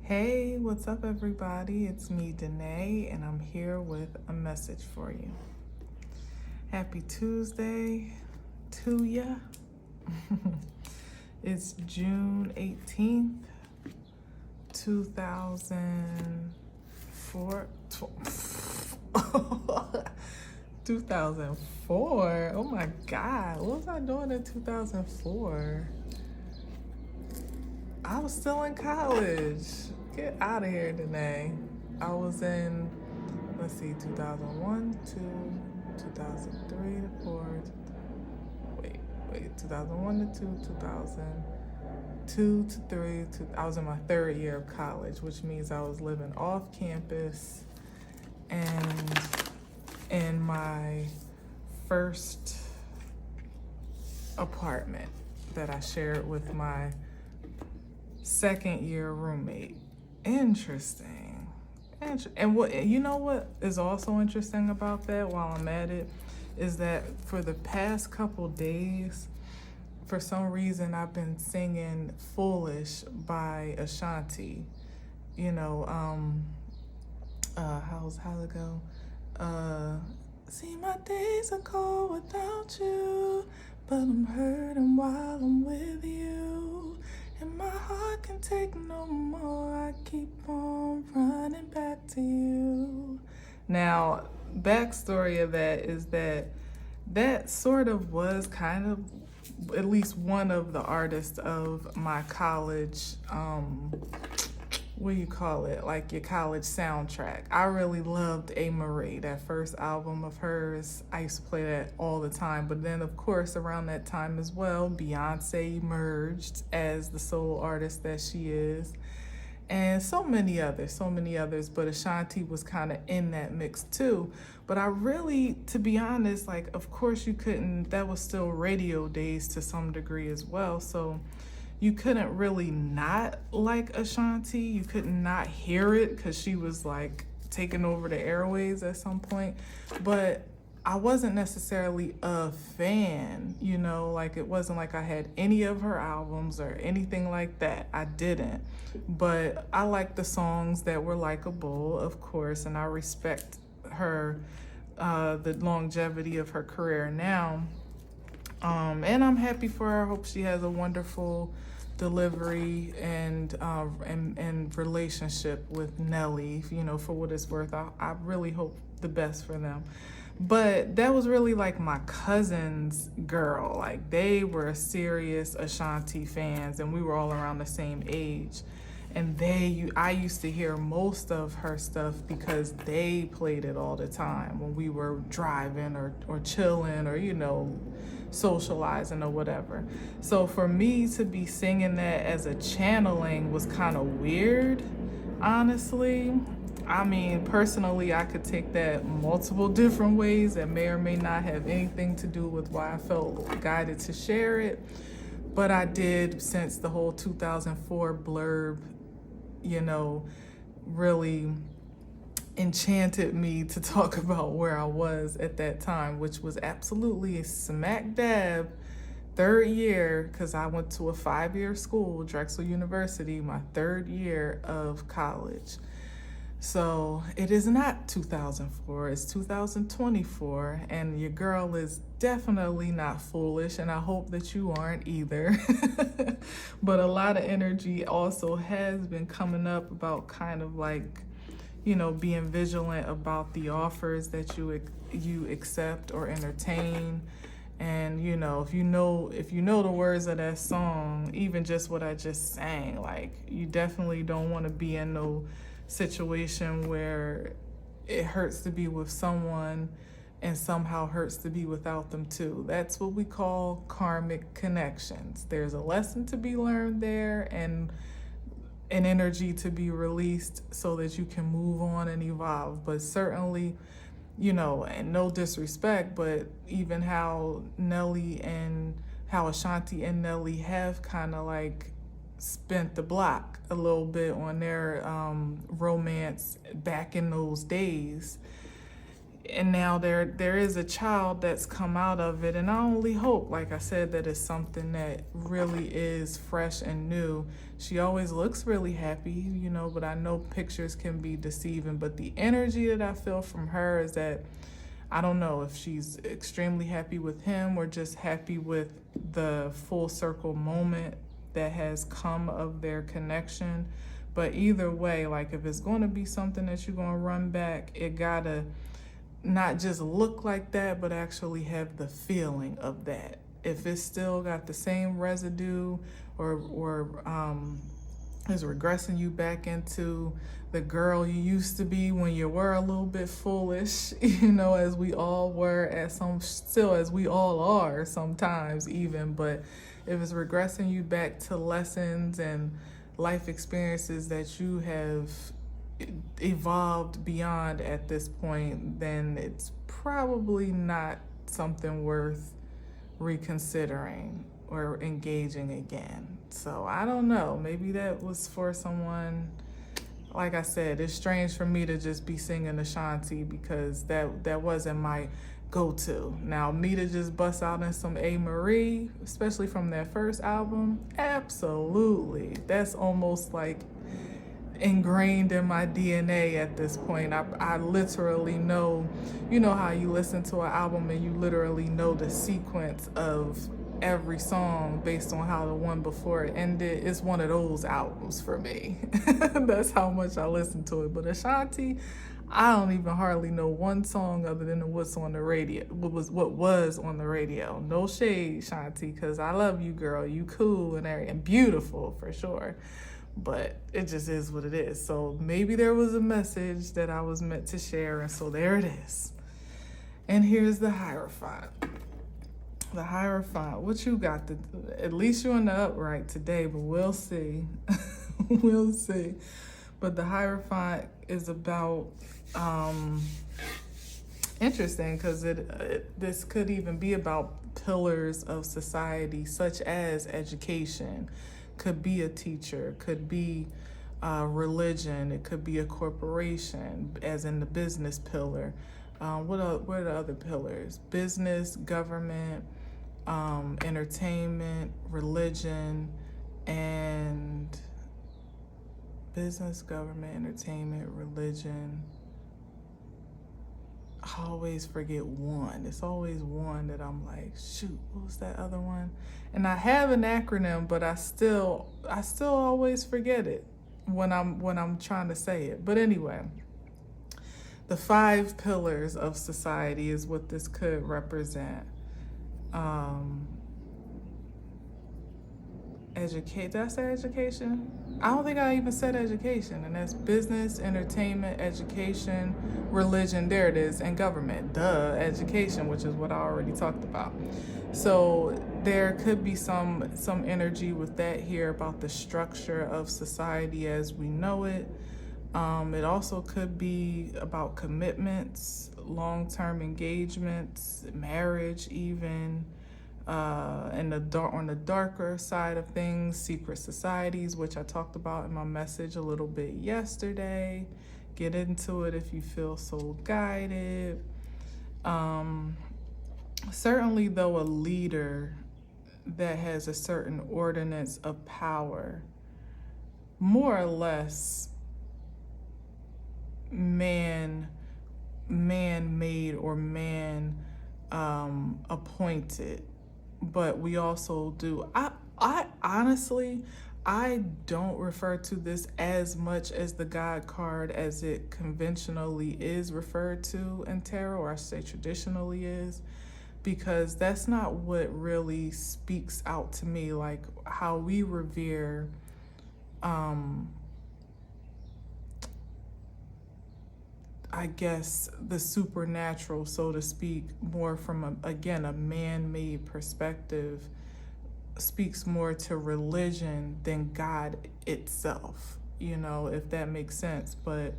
Hey, what's up, everybody? It's me, Danae, and I'm here with a message for you. Happy Tuesday to ya. It's June 18th, 2004. 2004? Oh my God, what was I doing in 2004? I was still in college. Get out of here, Danae. I was in, 2001, 2003 to 4. Wait, 2001 to 2, 2002 to 3. I was in my third year of college, which means I was living off campus and in my first apartment that I shared with my second year roommate. Interesting. And what is also interesting about that while I'm at it is that for the past couple days, for some reason I've been singing Foolish by Ashanti. How's it go? See, my days are cold without you, but I'm hurting while I'm with you. And my heart can take no more. I keep on running back to you. Now, backstory of that is that sort of was kind of at least one of the artists of my college, what do you call it? Like your college soundtrack. I really loved A. Marie, that first album of hers. I used to play that all the time. But then, of course, around that time as well, Beyonce emerged as the solo artist that she is. And so many others. But Ashanti was kind of in that mix too. But I really, to be honest, like, of course you couldn't, that was still radio days to some degree as well. So you couldn't really not like Ashanti. You could not hear it because she was like taking over the airways at some point. But I wasn't necessarily a fan, like it wasn't like I had any of her albums or anything like that. I didn't. But I like the songs that were likable, of course, and I respect her, the longevity of her career now. And I'm happy for her. I hope she has a wonderful delivery and relationship with Nelly, for what it's worth. I really hope the best for them. But that was really like my cousin's girl. Like they were serious Ashanti fans and we were all around the same age. And I used to hear most of her stuff because they played it all the time when we were driving or chilling or, socializing or whatever. So for me to be singing that as a channeling was kind of weird, honestly. I mean, personally, I could take that multiple different ways that may or may not have anything to do with why I felt guided to share it. But I did, since the whole 2004 blurb, really enchanted me to talk about where I was at that time, which was absolutely smack dab third year, because I went to a 5-year school, Drexel University, my third year of college. So it is not 2004, it's 2024, and your girl is definitely not foolish, and I hope that you aren't either. But a lot of energy also has been coming up about kind of like, being vigilant about the offers that you accept or entertain. And if you know the words of that song, even just what I just sang, like you definitely don't want to be in no situation where it hurts to be with someone and somehow hurts to be without them too. That's what we call karmic connections. There's a lesson to be learned there and an energy to be released so that you can move on and evolve. But certainly, and no disrespect, but even how Ashanti and Nelly have kind of like spent the block a little bit on their romance back in those days. And now there is a child that's come out of it, and I only hope, like I said, that it's something that really is fresh and new. She always looks really happy, you know, but I know pictures can be deceiving. But the energy that I feel from her is that I don't know if she's extremely happy with him or just happy with the full circle moment that has come of their connection. But either way, like if it's going to be something that you're going to run back, it gotta not just look like that, but actually have the feeling of that. If it's still got the same residue or is regressing you back into the girl you used to be when you were a little bit foolish, you know, as we all were as we all are sometimes even, but if it's regressing you back to lessons and life experiences that you have evolved beyond at this point, then it's probably not something worth reconsidering or engaging again. So I don't know, maybe that was for someone. Like I said, it's strange for me to just be singing Ashanti because that wasn't my go-to. Now, me to just bust out in some A. Marie, especially from that first album, absolutely. That's almost like ingrained in my DNA at this point. I literally know, you know how you listen to an album and you literally know the sequence of every song based on how the one before it ended. It's one of those albums for me. That's how much I listen to it. But Ashanti, I don't even hardly know one song other than what's on the radio, what was on the radio. No shade, Shanti, because I love you, girl. You cool and beautiful for sure. But it just is what it is. So maybe there was a message that I was meant to share, and so there it is. And here's the Hierophant. The Hierophant, what you got? At least you're in the upright today, but we'll see. We'll see. But the Hierophant is about, interesting, because this could even be about pillars of society, such as education. Could be a teacher, could be religion, it could be a corporation, as in the business pillar. What are the other pillars? Business, government, entertainment, religion, and business, government, entertainment, religion. I always forget one. It's always one that I'm like, shoot, what was that other one? And I have an acronym, but I still always forget it when I'm trying to say it. But anyway, the 5 pillars of society is what this could represent. Did I say education? I don't think I even said education, and that's business, entertainment, education, religion, there it is, and government. Education, which is what I already talked about. So there could be some energy with that here about the structure of society as we know it. It also could be about commitments, long-term engagements, marriage even. And on the darker side of things, secret societies, which I talked about in my message a little bit yesterday. Get into it if you feel so guided. Certainly, though, a leader that has a certain ordinance of power, more or less man-made or man appointed. But we also do, I honestly, I don't refer to this as much as the God card as it conventionally is referred to in tarot, or I say traditionally is, because that's not what really speaks out to me. Like how we revere I guess the supernatural, so to speak, more from a man-made perspective, speaks more to religion than God itself, you know, if that makes sense. But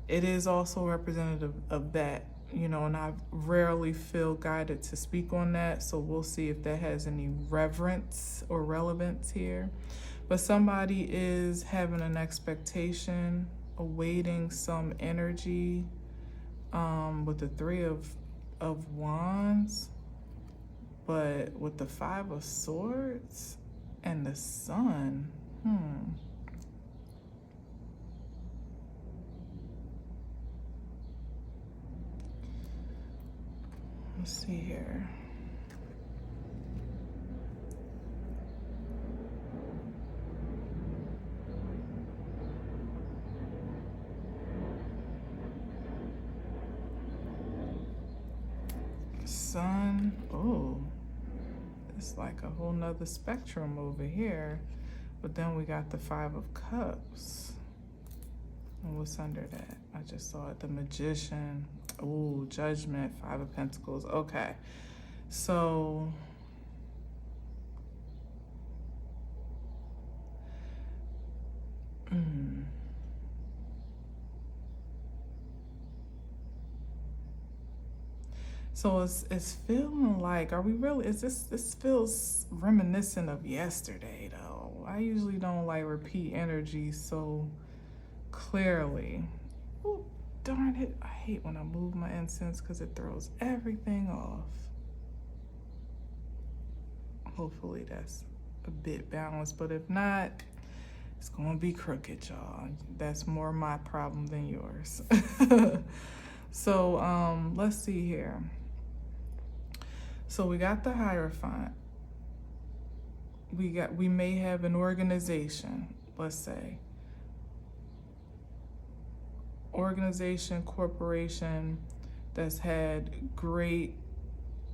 it is also representative of that, you know, and I rarely feel guided to speak on that, so we'll see if that has any reverence or relevance here. But somebody is having an expectation, awaiting some energy, with the Three of Wands, but with the Five of Swords and the Sun. Let's see here. Sun. Oh, it's like a whole nother spectrum over here. But then we got the Five of Cups. And what's under that? I just saw it. The Magician. Oh, Judgment. Five of Pentacles. Okay. So so it's feeling like, are we really, this feels reminiscent of yesterday though. I usually don't like repeat energy so clearly. Oh, darn it. I hate when I move my incense because it throws everything off. Hopefully that's a bit balanced, but if not, it's gonna be crooked, y'all. That's more my problem than yours. So let's see here. So we got the Hierophant. We may have an organization, let's say. Organization, corporation that's had great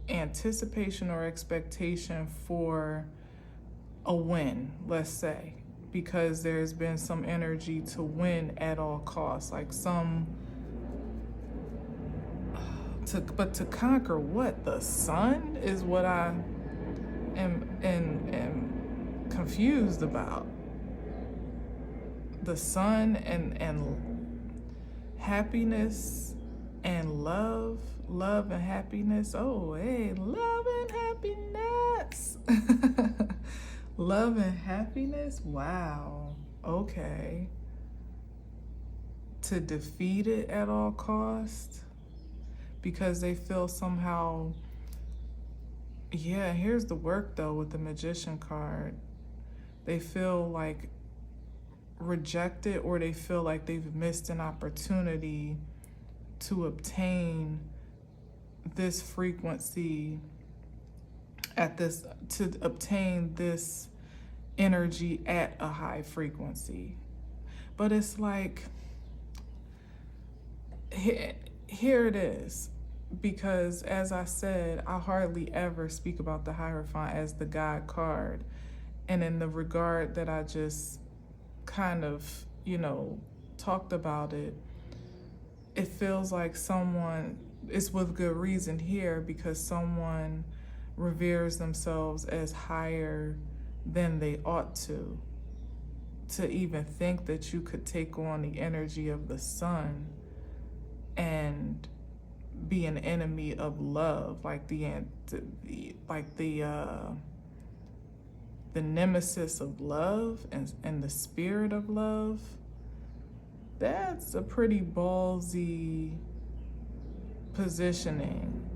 anticipation or expectation for a win, let's say, because there's been some energy to win at all costs, like but to conquer what? The Sun is what I am confused about. The Sun and happiness and love and happiness. Oh, hey, love and happiness. Love and happiness. Wow. Okay. To defeat it at all costs because they feel somehow. Yeah, here's the work though with the Magician card. They feel like rejected, or they feel like they've missed an opportunity to obtain this frequency to obtain this energy at a high frequency. But it's like, here it is. Because as I said, I hardly ever speak about the Hierophant as the God card. And in the regard that I just kind of, talked about it, it feels like someone, it's with good reason here, because someone reveres themselves as higher than they ought to even think that you could take on the energy of the Sun and be an enemy of love, like the nemesis of love and the spirit of love. That's a pretty ballsy positioning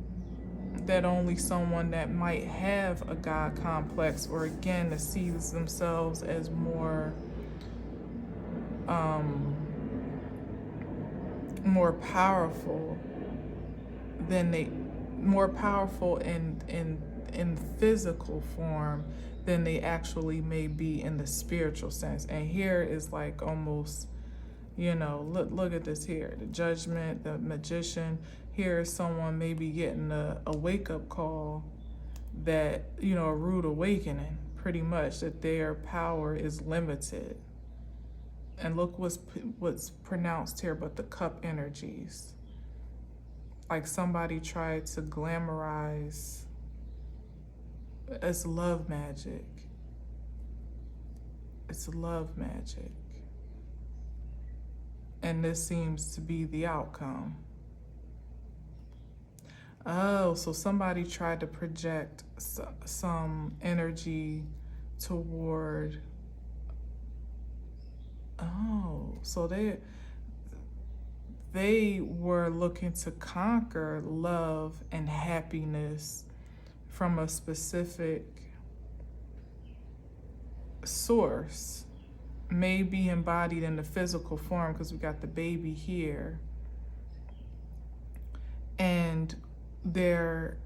that only someone that might have a God complex, or again, that sees themselves as more powerful in physical form than they actually may be in the spiritual sense. And here is like almost, look at this here, the Judgment, the Magician. Here is someone maybe getting a wake-up call that, a rude awakening, pretty much, that their power is limited. And look what's pronounced here, but the cup energies. Like somebody tried to glamorize. It's love magic. It's love magic. And this seems to be the outcome. Oh, so somebody tried to project some energy toward. Oh, so they were looking to conquer love and happiness from a specific source, may be embodied in the physical form, because we got the baby here, and their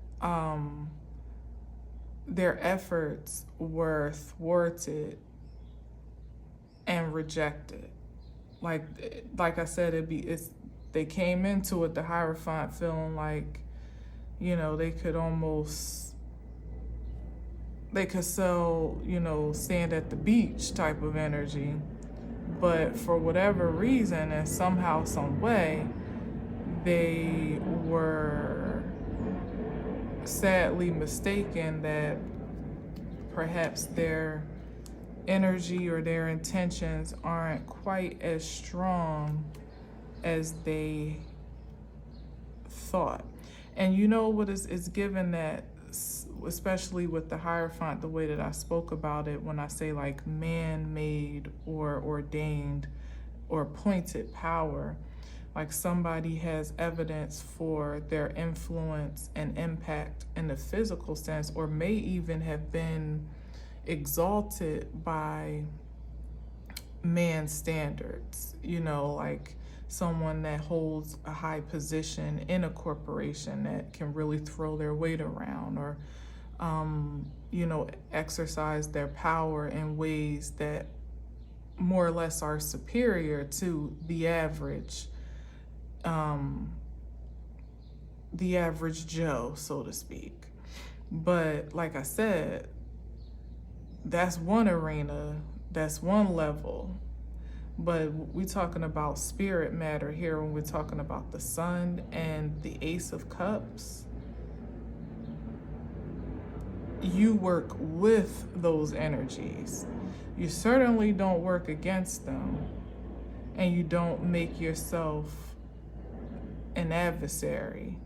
efforts were thwarted and rejected. Like I said, they came into it, the Hierophant, feeling like, they could sell, sand at the beach type of energy. But for whatever reason, and somehow, some way, they were sadly mistaken that perhaps their energy or their intentions aren't quite as strong as they thought. And what is given that, especially with the Hierophant, the way that I spoke about it, when I say like man-made or ordained or appointed power, like somebody has evidence for their influence and impact in the physical sense, or may even have been exalted by man's standards, like someone that holds a high position in a corporation that can really throw their weight around, or exercise their power in ways that more or less are superior to the average Joe, so to speak. But like I said, that's one arena, that's one level. But we're talking about spirit matter here when we're talking about the Sun and the Ace of Cups. You work with those energies. You certainly don't work against them, and you don't make yourself an adversary.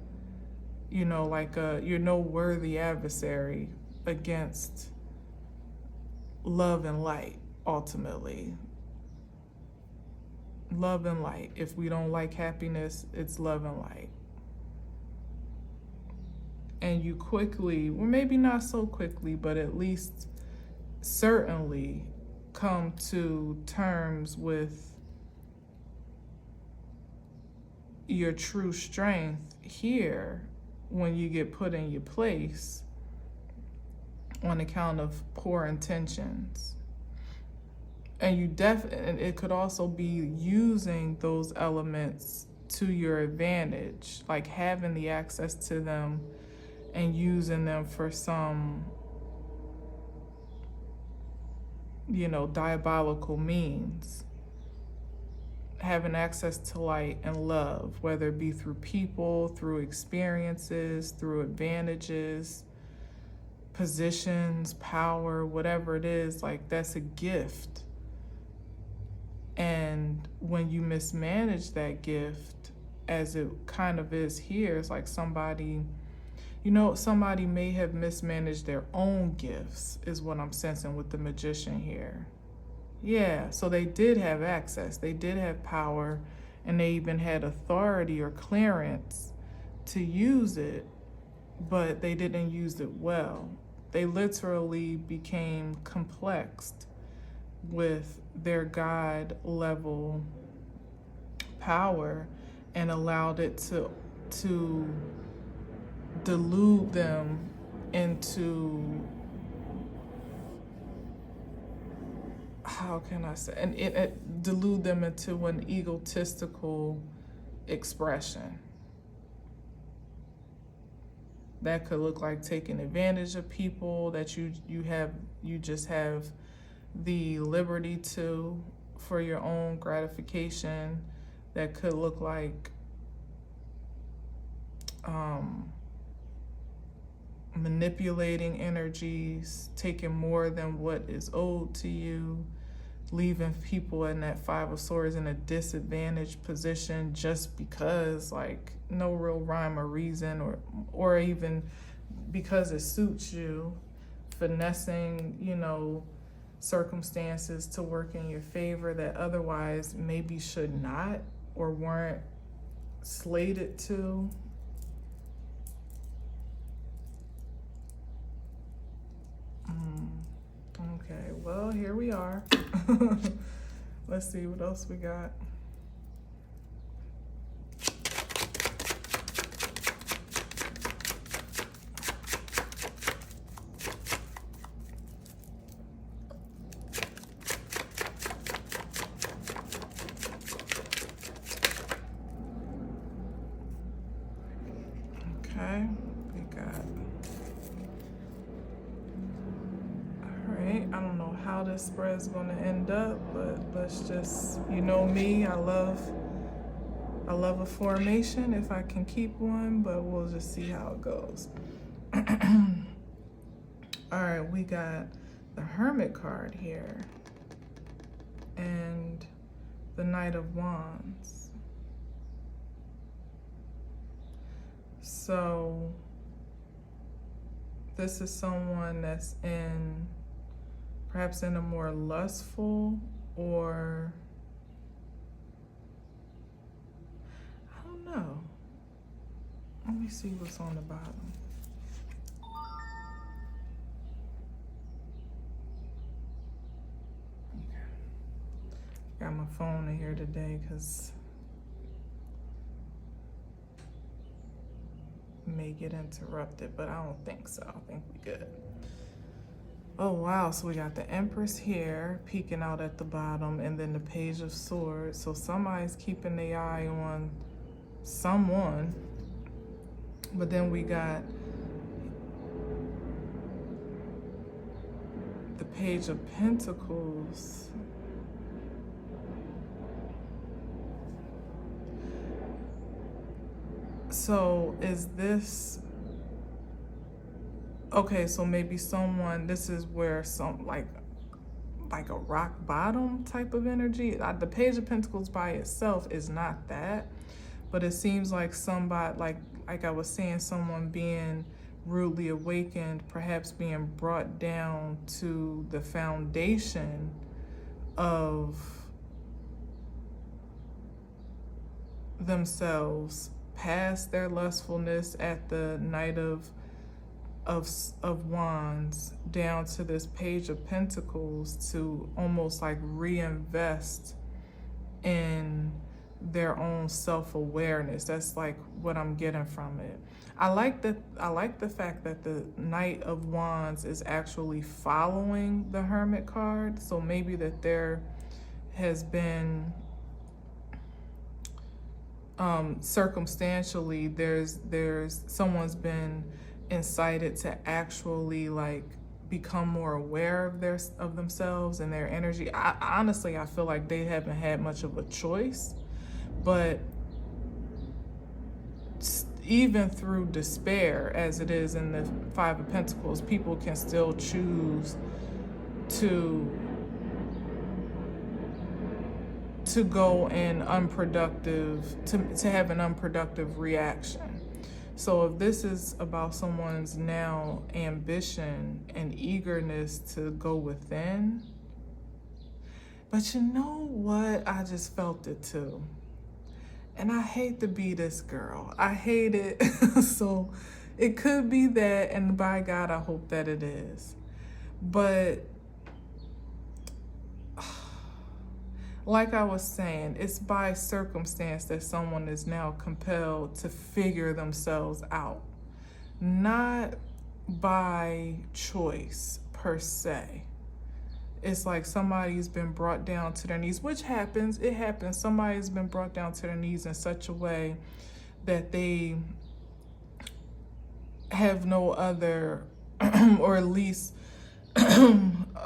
You're no worthy adversary against love and light, ultimately. Love and light. If we don't like happiness, it's love and light. And you quickly, or maybe not so quickly, but at least certainly come to terms with your true strength here when you get put in your place on account of poor intentions. And and it could also be using those elements to your advantage, like having the access to them and using them for some, diabolical means. Having access to light and love, whether it be through people, through experiences, through advantages, positions, power, whatever it is, like that's a gift. And when you mismanage that gift, as it kind of is here, it's like somebody may have mismanaged their own gifts, is what I'm sensing with the Magician here. Yeah, so they did have access, they did have power, and they even had authority or clearance to use it, but they didn't use it well. They literally became complexed with their God level power and allowed it to delude them into, how can I say, and it delude them into an egotistical expression. That could look like taking advantage of people that you just have the liberty to for your own gratification. That could look like manipulating energies, taking more than what is owed to you, leaving people in that Five of Swords in a disadvantaged position just because, like, no real rhyme or reason, or even because it suits you, finessing, circumstances to work in your favor that otherwise maybe should not or weren't slated to. Okay, well, here we are. Let's see what else we got. Okay, we got, all right, I don't know how this spread's gonna end up, but let's just, you know me, I love a formation if I can keep one, but we'll just see how it goes. All right, we got the Hermit card here and the Knight of Wands. So this is someone that's perhaps in a more lustful, or I don't know. Let me see what's on the bottom. Okay. Got my phone in here today because may get interrupted, but I don't think so. I think we good. Oh wow, so we got the Empress here peeking out at the bottom, and then the Page of Swords. So somebody's keeping their eye on someone. But then we got the Page of Pentacles. So is this, okay, so maybe someone, this is where some, like a rock bottom type of energy. The Page of Pentacles by itself is not that, but it seems like somebody, like I was saying, someone being rudely awakened, perhaps being brought down to the foundation of themselves, past their lustfulness at the Knight of Wands, down to this Page of Pentacles, to almost like reinvest in their own self-awareness. That's like what I'm getting from it. I like the fact that the Knight of Wands is actually following the Hermit card. So maybe that there has been circumstantially there's someone's been incited to actually like become more aware of themselves and their energy. Honestly, I feel like they haven't had much of a choice, but even through despair, as it is in the Five of Pentacles, people can still choose to go in unproductive, to have an unproductive reaction. So if this is about someone's now ambition and eagerness to go within, but you know what? I just felt it too. And I hate to be this girl. I hate it. So it could be that, and by God, I hope that it is. But like I was saying, it's by circumstance that someone is now compelled to figure themselves out, not by choice per se. It's like somebody's been brought down to their knees, which happens, it happens. Somebody's been brought down to their knees in such a way that they have no other, or at least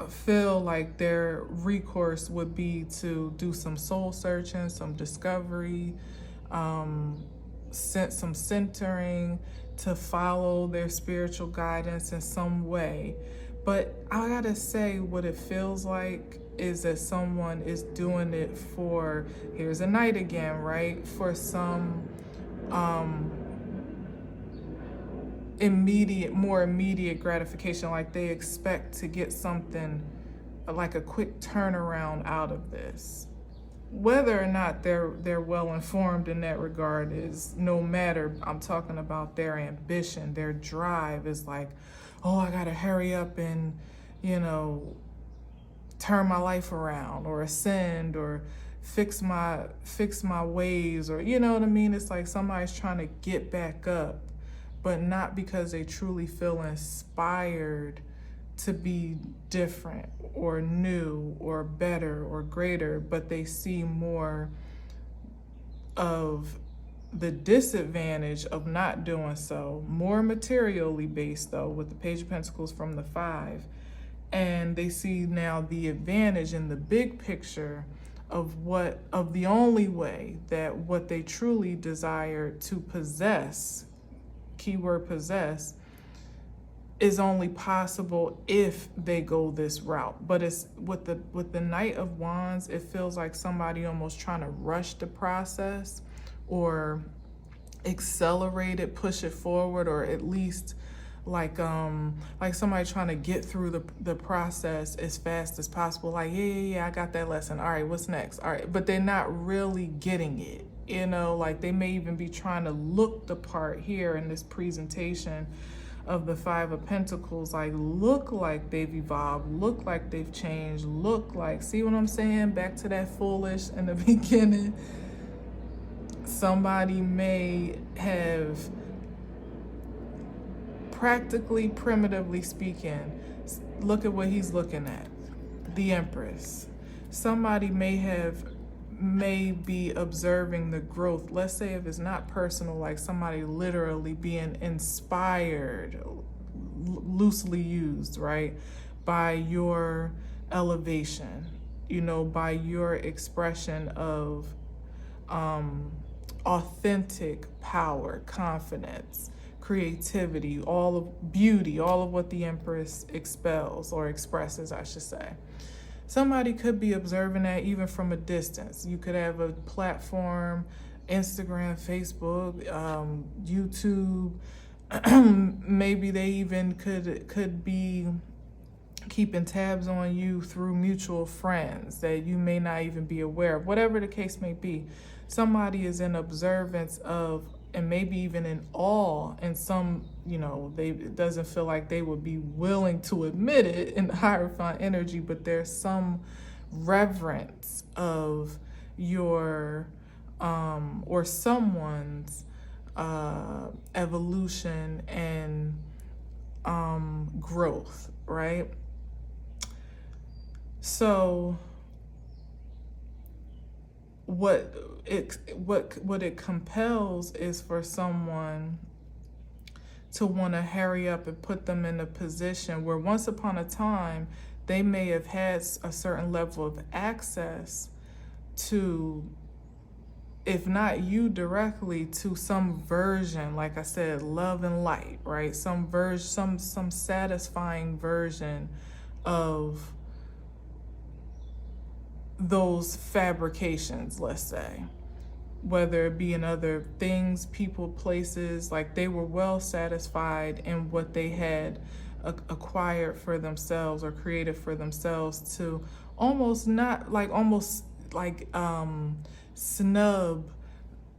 feel like their recourse would be to do some soul searching, some discovery, some centering, to follow their spiritual guidance in some way. But I gotta say, what it feels like is that someone is doing it for, here's a Knight again, right? For some more immediate gratification, like they expect to get something, like a quick turnaround out of this. whether or not they're well informed in that regard is no matter. I'm talking about their ambition, their drive is like, oh, I gotta hurry up and, turn my life around or ascend or fix my ways, or you know what I mean? It's like somebody's trying to get back up, but not because they truly feel inspired to be different or new or better or greater, but they see more of the disadvantage of not doing so, more materially based though, with the Page of Pentacles from the 5. And they see now the advantage in the big picture of the only way that what they truly desire to possess, keyword possess, is only possible if they go this route. But it's with the Knight of Wands, it feels like somebody almost trying to rush the process or accelerate it, push it forward, or at least like somebody trying to get through the process as fast as possible. Like, yeah, I got that lesson. All right, what's next? All right, but they're not really getting it. Like they may even be trying to look the part here in this presentation of the 5 of Pentacles, like look like they've evolved, look like they've changed, look like, see what I'm saying? Back to that foolish in the beginning. Somebody may have, practically, primitively speaking, look at what he's looking at, the Empress. Somebody may be observing the growth. Let's say if it's not personal, like somebody literally being inspired, loosely used, right, by your elevation, by your expression of authentic power, confidence, creativity, all of beauty, all of what the Empress expels or expresses, I should say. Somebody could be observing that even from a distance. You could have a platform, Instagram, Facebook, YouTube. Maybe they even could be keeping tabs on you through mutual friends that you may not even be aware of. Whatever the case may be, somebody is in observance of, and maybe even in awe, and some, it doesn't feel like they would be willing to admit it in the Hierophant energy, but there's some reverence of your, or someone's evolution and growth, right? So what it compels is for someone to want to hurry up and put them in a position where once upon a time they may have had a certain level of access to, if not you directly, to some version, like I said, love and light, right? Some satisfying version of those fabrications, let's say, whether it be in other things, people, places. Like they were well satisfied in what they had acquired for themselves or created for themselves, to almost snub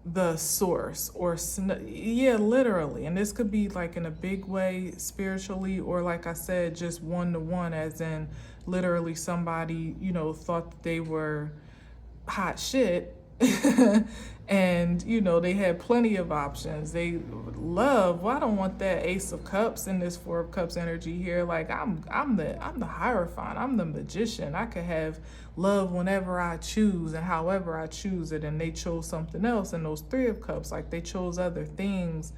the source, or literally. And this could be like in a big way spiritually, or like I said, just one-to-one, as in literally somebody, thought that they were hot shit and, they had plenty of options. They love, well, I don't want that Ace of Cups in this 4 of Cups energy here. Like I'm the Hierophant, I'm the magician. I could have love whenever I choose and however I choose it. And they chose something else in those 3 of Cups. Like they chose other things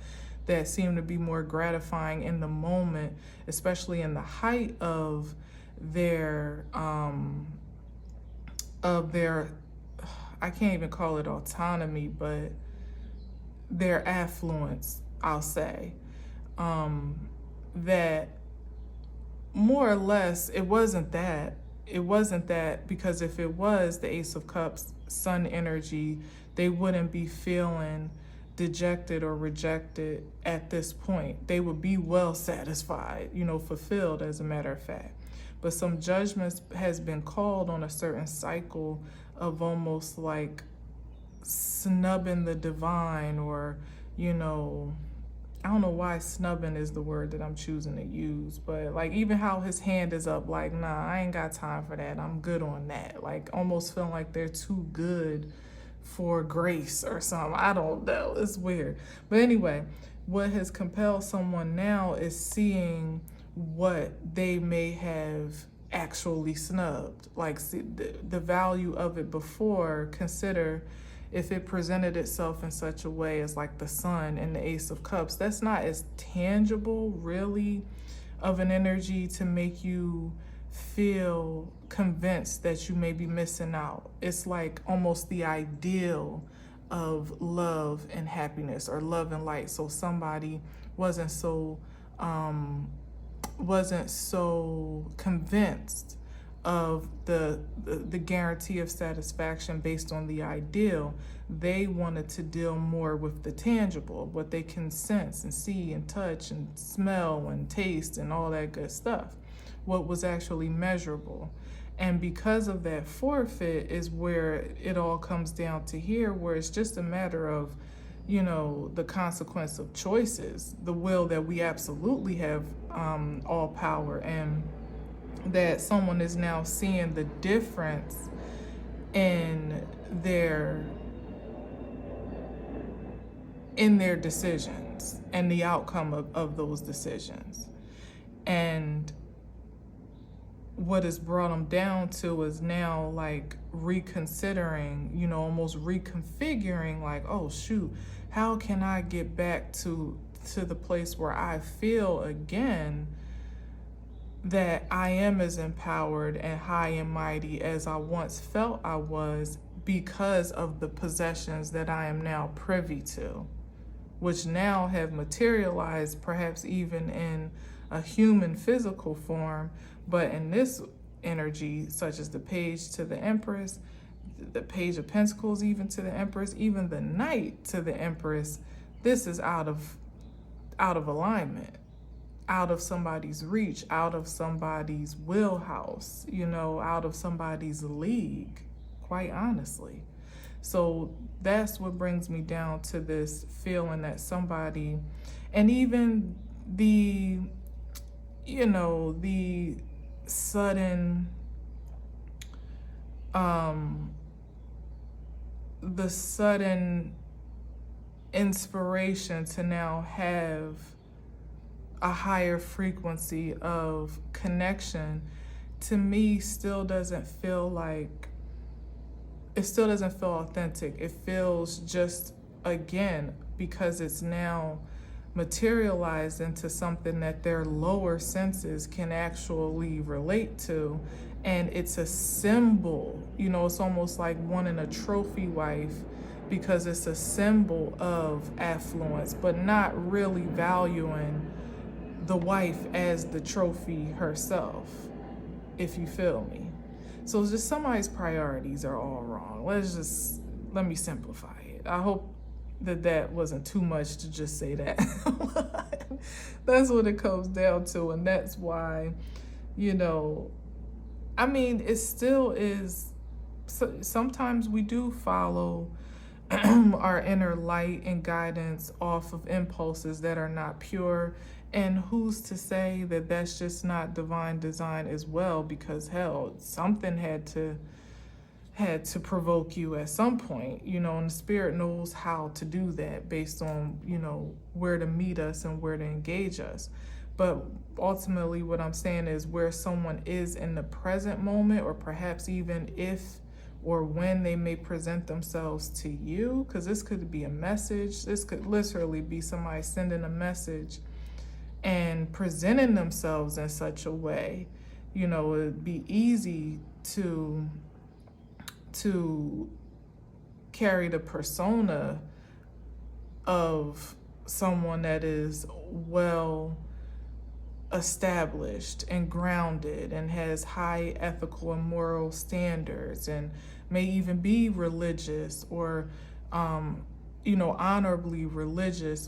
that seem to be more gratifying in the moment, especially in the height of their I can't even call it autonomy, but their affluence, I'll say, that more or less it wasn't that, because if it was the Ace of Cups, Sun energy, they wouldn't be feeling dejected or rejected at this point. They would be well satisfied, fulfilled, as a matter of fact. But some judgments has been called on a certain cycle of almost like snubbing the divine, or, you know, I don't know why snubbing is the word that I'm choosing to use, but like even how his hand is up, like, nah, I ain't got time for that. I'm good on that. Like almost feeling like they're too good for grace or something. I don't know. It's weird. But anyway, what has compelled someone now is seeing what they may have actually snubbed. Like, see, the value of it before. Consider if it presented itself in such a way as like the sun and the Ace of Cups. That's not as tangible, really, of an energy to make you feel convinced that you may be missing out. It's like almost the ideal of love and happiness, or love and light. So somebody wasn't so convinced of the guarantee of satisfaction based on the ideal. They wanted to deal more with the tangible, what they can sense and see and touch and smell and taste and all that good stuff, what was actually measurable. And because of that forfeit is where it all comes down to here, where it's just a matter of, you know, the consequence of choices, the will that we absolutely have all power, and that someone is now seeing the difference in their decisions and the outcome of those decisions. And what has brought them down to is now like reconsidering, you know, almost reconfiguring, like, oh shoot, how can I get back to the place where I feel again that I am as empowered and high and mighty as I once felt I was, because of the possessions that I am now privy to, which now have materialized perhaps even in a human physical form, but in this energy, such as the Page to the Empress, the Page of Pentacles even to the Empress, even the Knight to the Empress, this is out of alignment, out of somebody's reach, out of somebody's wheelhouse, you know, out of somebody's league, quite honestly. So that's what brings me down to this feeling that somebody, and even the, you know, the sudden inspiration to now have a higher frequency of connection, to me still doesn't feel like, it still doesn't feel authentic. It feels just, again, because it's now materialized into something that their lower senses can actually relate to, and it's a symbol, you know, it's almost like wanting a trophy wife because it's a symbol of affluence, but not really valuing the wife as the trophy herself, if you feel me. So just somebody's priorities are all wrong. Let me simplify it. I hope that wasn't too much to just say that. That's what it comes down to. And that's why, you know, I mean, it still is, sometimes we do follow our inner light and guidance off of impulses that are not pure. And who's to say that that's just not divine design as well? Because hell, something had to provoke you at some point, you know, and the spirit knows how to do that based on, you know, where to meet us and where to engage us. But ultimately what I'm saying is where someone is in the present moment, or perhaps even if or when they may present themselves to you, because this could be a message, this could literally be somebody sending a message and presenting themselves in such a way, you know, it'd be easy to carry the persona of someone that is well established and grounded and has high ethical and moral standards, and may even be religious or you know, honorably religious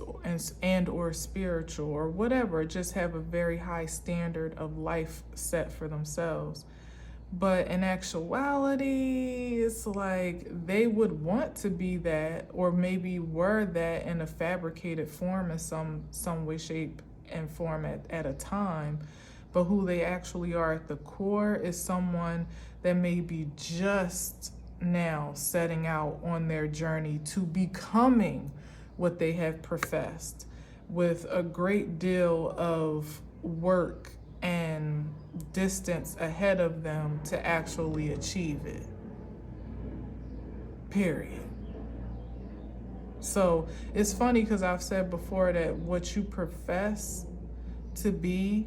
and or spiritual or whatever, just have a very high standard of life set for themselves. But in actuality, it's like they would want to be that, or maybe were that in a fabricated form in some way, shape, and form at a time. But who they actually are at the core is someone that may be just now setting out on their journey to becoming what they have professed, with a great deal of work and distance ahead of them to actually achieve it. Period. So it's funny because I've said before that what you profess to be,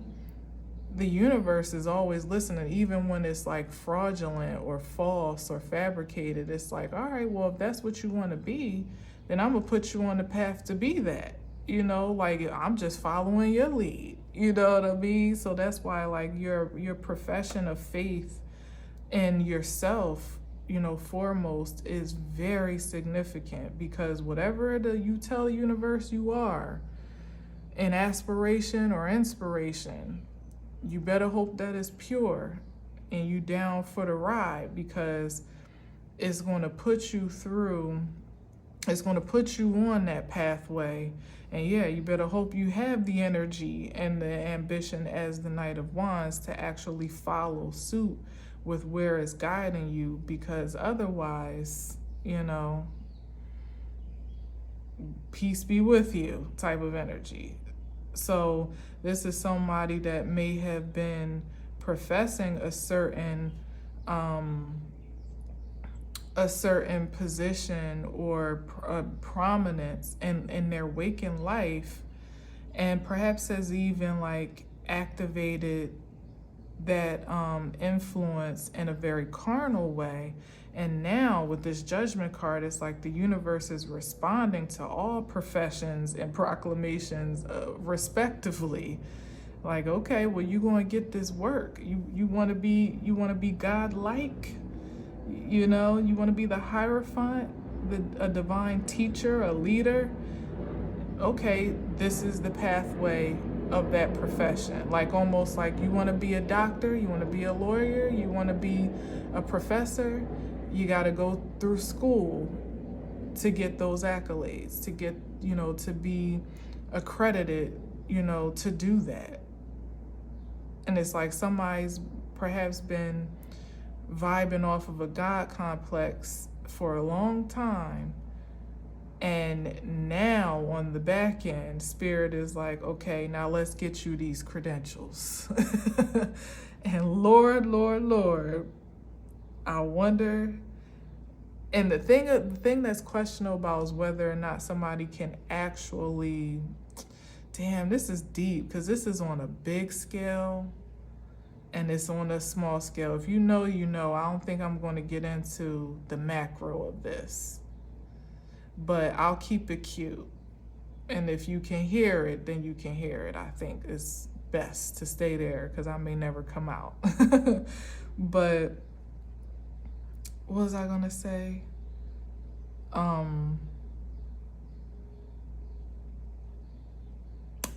the universe is always listening, even when it's like fraudulent or false or fabricated. It's like, all right, well, if that's what you want to be, then I'm gonna put you on the path to be that. You know, like I'm just following your lead. You know what I mean? So that's why, like, your profession of faith in yourself, you know, foremost, is very significant, because whatever you tell the universe you are, in aspiration or inspiration, you better hope that it's pure and you down for the ride, because it's going to put you through, it's going to put you on that pathway. And yeah, you better hope you have the energy and the ambition as the Knight of Wands to actually follow suit with where it's guiding you, because otherwise, you know, peace be with you type of energy. So this is somebody that may have been professing a certain position or prominence in their waking life, and perhaps has even like activated that influence in a very carnal way. And now with this Judgment card, it's like the universe is responding to all professions and proclamations respectively. Like, okay, well, you going to get this work. You want to be God-like. You know, you want to be the Hierophant, a divine teacher, a leader. Okay, this is the pathway of that profession. Like, almost like you want to be a doctor, you want to be a lawyer, you want to be a professor. You got to go through school to get those accolades, to get, you know, to be accredited, you know, to do that. And it's like somebody's perhaps been vibing off of a God complex for a long time. And now on the back end, Spirit is like, okay, now let's get you these credentials. And Lord, I wonder. And the thing that's questionable about is whether or not somebody can actually, damn, this is deep, because this is on a big scale and it's on a small scale. If you know, you know. I don't think I'm going to get into the macro of this, but I'll keep it cute. And if you can hear it, then you can hear it. I think it's best to stay there, because I may never come out. But what was I gonna say?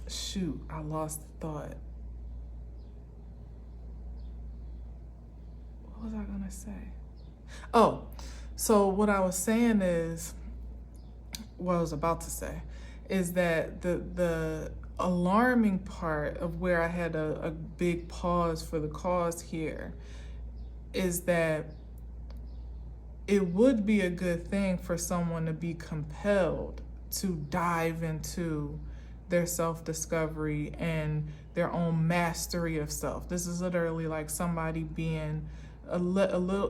Shoot, I lost the thought. What was I gonna say? Oh, so what I was saying is, what I was about to say is that the alarming part of where I had a big pause for the cause here is that it would be a good thing for someone to be compelled to dive into their self-discovery and their own mastery of self. This is literally like somebody being a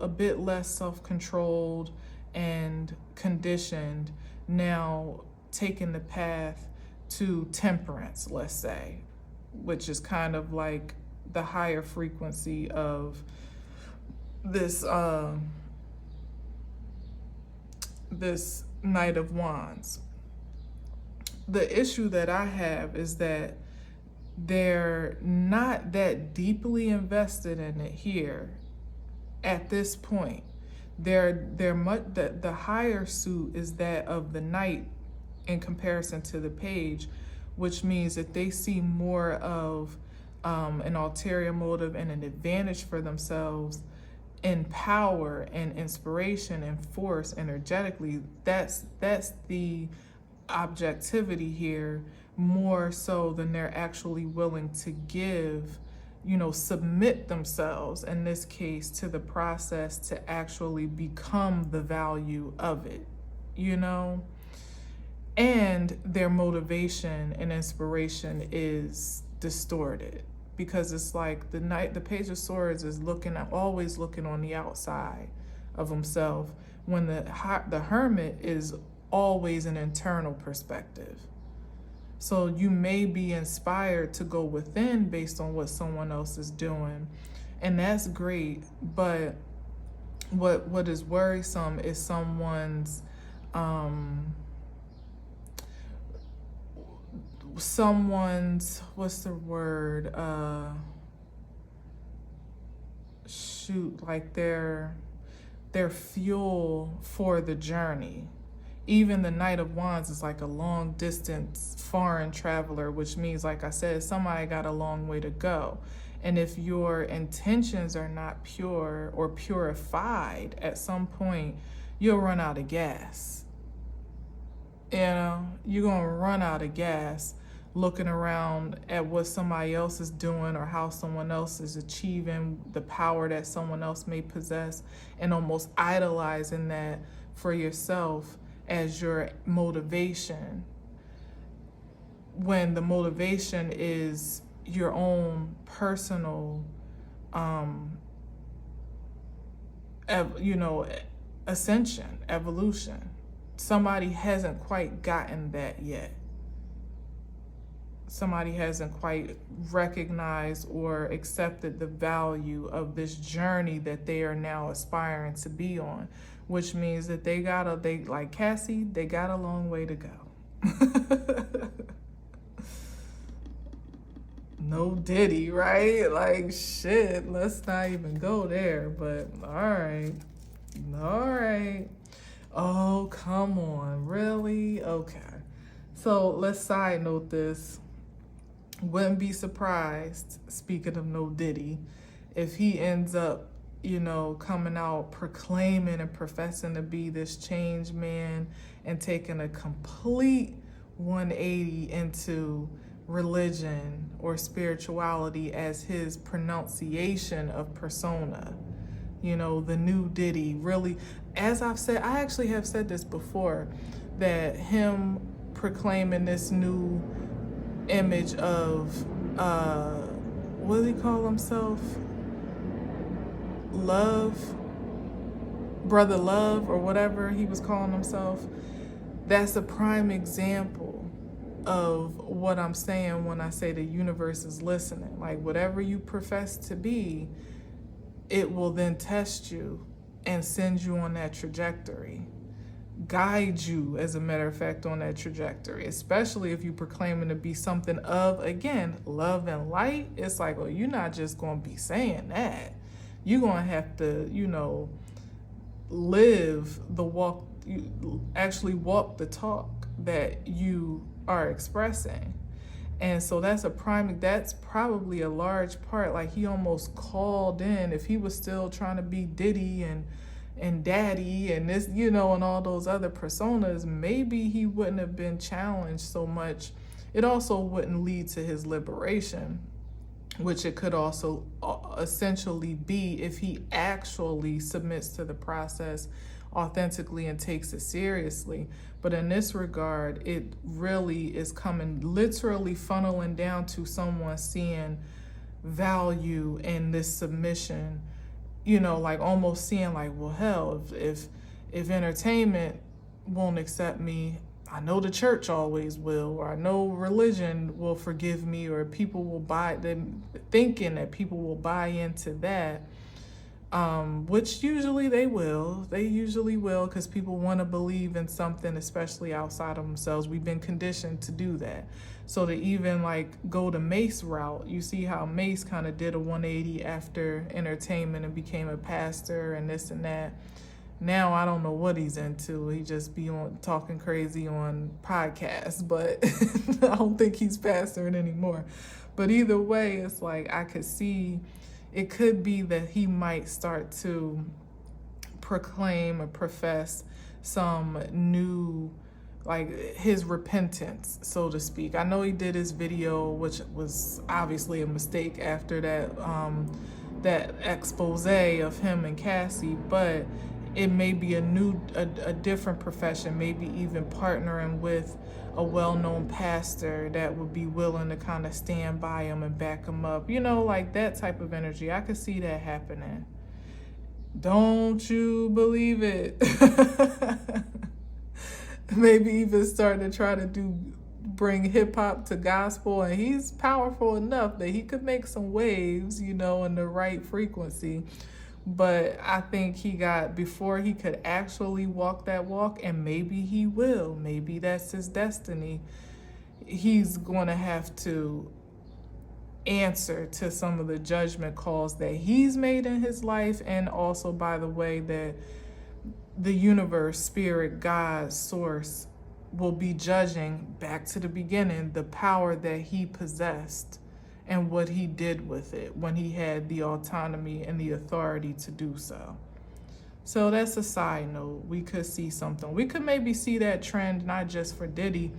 bit less self-controlled and conditioned, now taking the path to temperance, let's say, which is kind of like the higher frequency of this this Knight of Wands. The issue that I have is that they're not that deeply invested in it here at this point. They're much, the higher suit is that of the Knight in comparison to the Page, which means that they see more of an ulterior motive and an advantage for themselves and power and inspiration and force energetically. That's the objectivity here, more so than they're actually willing to give, submit themselves, in this case, to the process to actually become the value of it, and their motivation and inspiration is distorted, because it's like the Page of Swords is always looking on the outside of himself, when the Hermit is always an internal perspective. So you may be inspired to go within based on what someone else is doing, and that's great. But what is worrisome is someone's what's the word, like their fuel for the journey. Even the Knight of Wands is like a long distance foreign traveler, which means, like I said, somebody got a long way to go. And if your intentions are not pure or purified, at some point you'll run out of gas. You're going to run out of gas looking around at what somebody else is doing or how someone else is achieving the power that someone else may possess, and almost idolizing that for yourself as your motivation, when the motivation is your own personal ascension, evolution. Somebody hasn't quite gotten that yet. Somebody hasn't quite recognized or accepted the value of this journey that they are now aspiring to be on, which means that they like Cassie, they got a long way to go. No Diddy, right? Like, shit, let's not even go there, but all right. Oh, come on, really? Okay. So let's side note this. Wouldn't be surprised, speaking of no Diddy, if he ends up, coming out proclaiming and professing to be this change man and taking a complete 180 into religion or spirituality as his pronunciation of persona. The new Diddy, really, as I've said, I actually have said this before, that him proclaiming this new image of, what does he call himself? Brother Love, or whatever he was calling himself. That's a prime example of what I'm saying when I say the universe is listening. Like, whatever you profess to be, it will then test you and send you on that trajectory, guide you, as a matter of fact, on that trajectory, especially if you're proclaiming to be something of, again, love and light. It's like, well, you're not just going to be saying that. You're going to have to, live the walk, actually walk the talk that you are expressing. And so that's probably a large part. Like, he almost called in, if he was still trying to be Diddy and Daddy and this, and all those other personas, maybe he wouldn't have been challenged so much. It also wouldn't lead to his liberation, which it could also essentially be if he actually submits to the process authentically and takes it seriously. But in this regard, it really is literally funneling down to someone seeing value in this submission, like almost seeing like, well, hell, if entertainment won't accept me, I know the church always will, or I know religion will forgive me, or people will thinking that people will buy into that, which usually they will. They usually will, because people want to believe in something, especially outside of themselves. We've been conditioned to do that. So to even like go the Mace route, you see how Mace kind of did a 180 after entertainment and became a pastor and this and that. Now I don't know what he's into. He just be talking crazy on podcasts, but I don't think he's pastoring anymore. But either way, it's like I could see it could be that he might start to proclaim or profess some new, like his repentance, so to speak. I know he did his video, which was obviously a mistake after that expose of him and Cassie, but it may be a different profession, maybe even partnering with a well-known pastor that would be willing to kind of stand by him and back him up, like that type of energy. I could see that happening. Don't you believe it? Maybe even starting to try to bring hip hop to gospel, and he's powerful enough that he could make some waves, in the right frequency. But I think before he could actually walk that walk, and maybe he will, maybe that's his destiny, he's going to have to answer to some of the judgment calls that he's made in his life, and also, by the way, that the universe, spirit, God, source will be judging, back to the beginning, the power that he possessed and what he did with it when he had the autonomy and the authority to do so. So that's a side note. We could see something. We could maybe see that trend, not just for Diddy,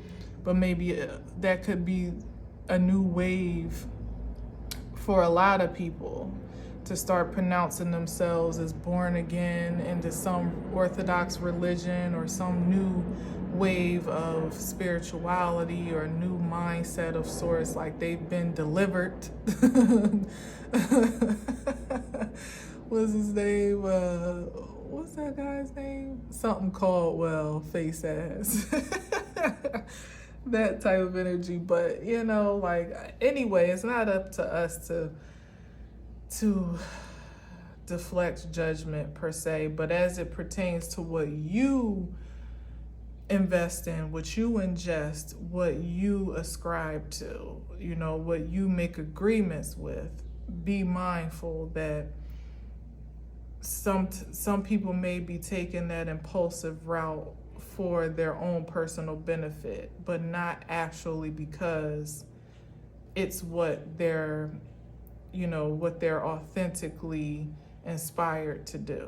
but maybe that could be a new wave for a lot of people to start pronouncing themselves as born again into some Orthodox religion or some new wave of spirituality or new mindset of sorts, like they've been delivered. What's his name? What's that guy's name? Something Caldwell, face ass. That type of energy. But anyway, it's not up to us to deflect judgment per se, but as it pertains to what you invest in, what you ingest, what you ascribe to, what you make agreements with, be mindful that some people may be taking that impulsive route for their own personal benefit, but not actually because it's what they're authentically inspired to do.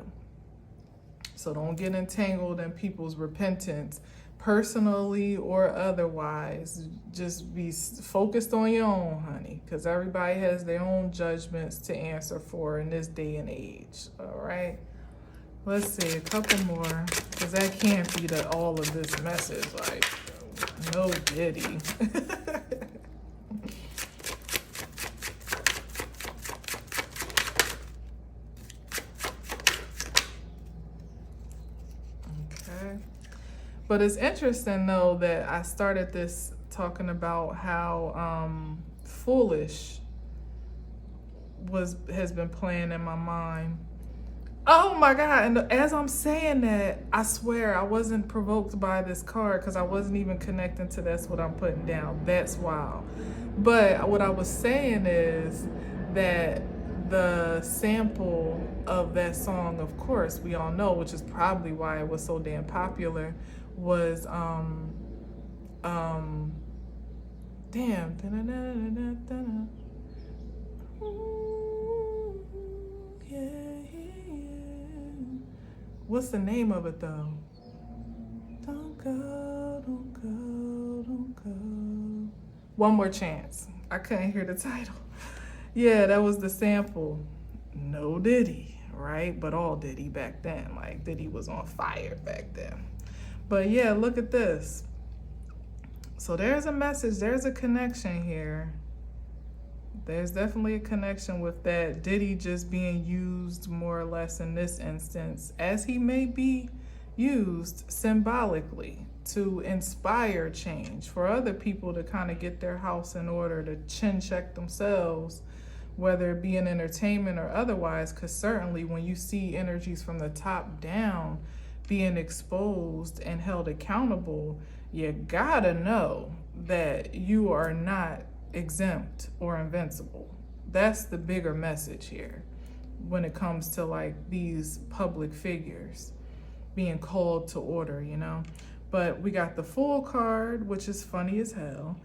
So don't get entangled in people's repentance, personally or otherwise. Just be focused on your own, honey, because everybody has their own judgments to answer for in this day and age. All right, let's see a couple more, because that can't be all of this message. Like, no Diddy. But it's interesting, though, that I started this talking about how Foolish has been playing in my mind. Oh my God, and as I'm saying that, I swear I wasn't provoked by this card because I wasn't even connecting to that's what I'm putting down. That's wild. But what I was saying is that the sample of that song, of course, we all know, which is probably why it was so damn popular, was damn. What's the name of it though? Don't go, don't go, don't go. One More Chance. I couldn't hear the title. Yeah, that was the sample. No Diddy, right? But all Diddy back then. Like, Diddy was on fire back then. But yeah, look at this. So there's a message, there's a connection here. There's definitely a connection with that Diddy just being used more or less in this instance, as he may be used symbolically to inspire change for other people to kind of get their house in order, to chin check themselves, whether it be in entertainment or otherwise, because certainly when you see energies from the top down being exposed and held accountable, you gotta know that you are not exempt or invincible. That's the bigger message here when it comes to like these public figures being called to order, But we got the Fool card, which is funny as hell,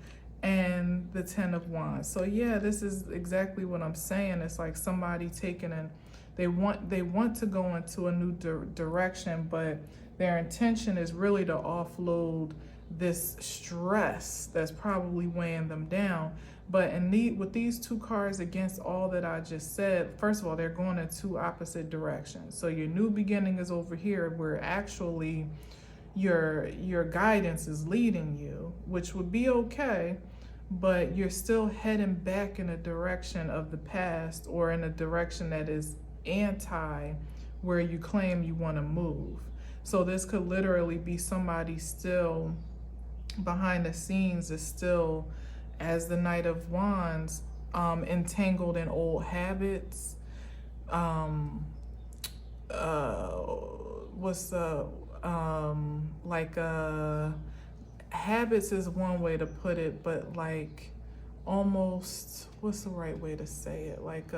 and the Ten of Wands. So yeah, this is exactly what I'm saying. It's like somebody taking an, they want to go into a new direction, but their intention is really to offload this stress that's probably weighing them down. But with these two cards against all that I just said, first of all, they're going in two opposite directions. So your new beginning is over here, where actually your guidance is leading you, which would be okay, but you're still heading back in a direction of the past, or in a direction that is anti where you claim you want to move. So this could literally be somebody still behind the scenes, is still, as the Knight of Wands, entangled in old habits. What's the habits is one way to put it, but like almost, what's the right way to say it? Like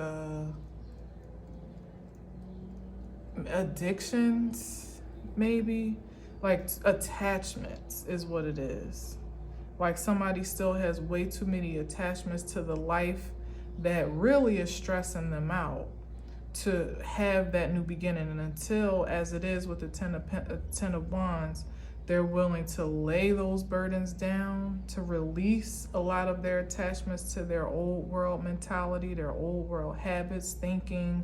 addictions, maybe, like attachments is what it is. Like somebody still has way too many attachments to the life that really is stressing them out to have that new beginning. And until, as it is with the Ten of Wands, they're willing to lay those burdens down, to release a lot of their attachments to their old world mentality, their old world habits, thinking,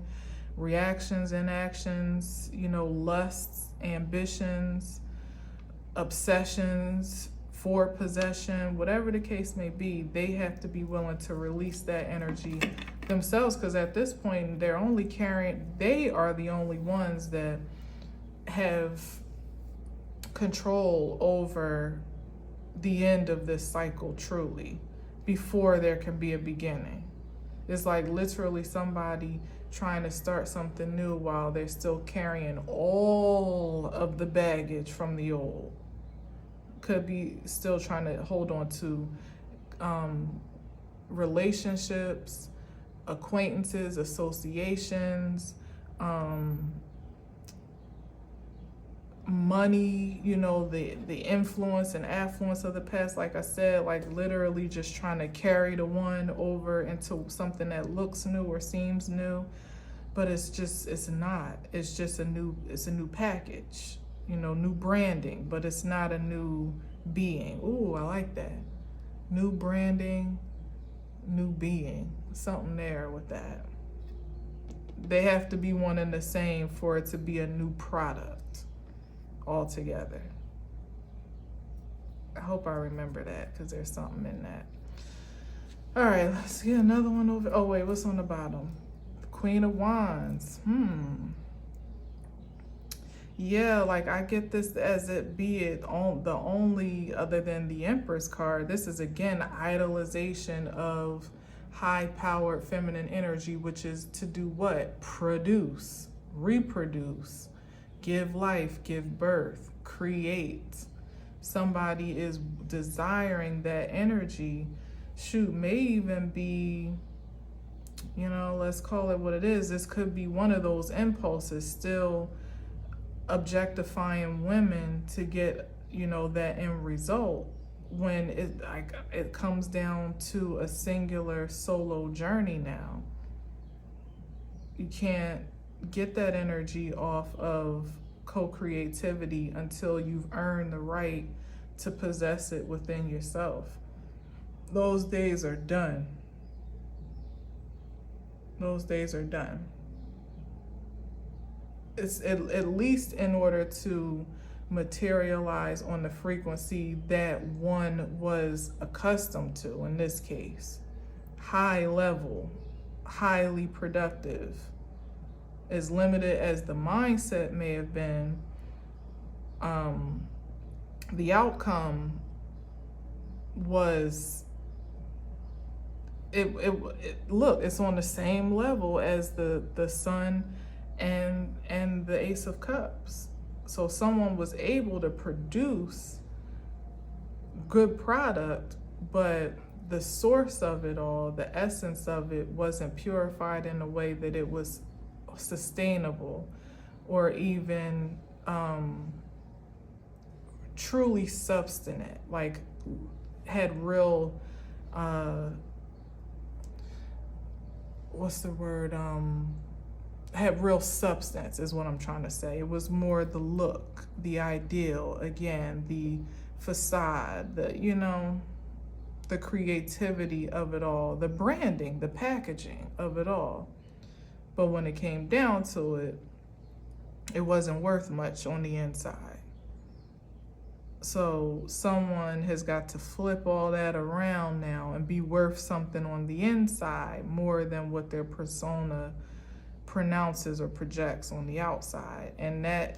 reactions, inactions, lusts, ambitions, obsessions for possession, whatever the case may be. They have to be willing to release that energy themselves, because at this point they are the only ones that have control over the end of this cycle, truly, before there can be a beginning. It's like literally somebody trying to start something new while they're still carrying all of the baggage from the old. Could be still trying to hold on to relationships, acquaintances, associations, money, the influence and affluence of the past. Like I said, like literally just trying to carry the one over into something that looks new or seems new, but it's not. It's just a new package, new branding, but it's not a new being. Ooh, I like that. New branding, new being. Something there with that. They have to be one and the same for it to be a new product altogether. I hope I remember that, because there's something in that. All right, let's get another one over. Oh wait, what's on the bottom? The Queen of Wands. Yeah, like I get this as it be it on the only, other than the Empress card, this is again idolization of high-powered feminine energy, which is to do what? Produce, reproduce, give life, give birth, create. Somebody is desiring that energy. Shoot, may even be, let's call it what it is. This could be one of those impulses, still objectifying women to get, that end result, when it comes down to a singular solo journey now. You can't get that energy off of co-creativity until you've earned the right to possess it within yourself. Those days are done. Those days are done. It's at least in order to materialize on the frequency that one was accustomed to, in this case. High level, highly productive. As limited as the mindset may have been, the outcome was, look, it's on the same level as the Sun and the Ace of Cups. So someone was able to produce good product, but the source of it all, the essence of it, wasn't purified in a way that it was sustainable or even truly substantive, like had real what's the word? Had real substance is what I'm trying to say. It was more the look, the ideal, again, the facade, the creativity of it all, the branding, the packaging of it all. But when it came down to it, it wasn't worth much on the inside. So someone has got to flip all that around now and be worth something on the inside more than what their persona pronounces or projects on the outside. And that,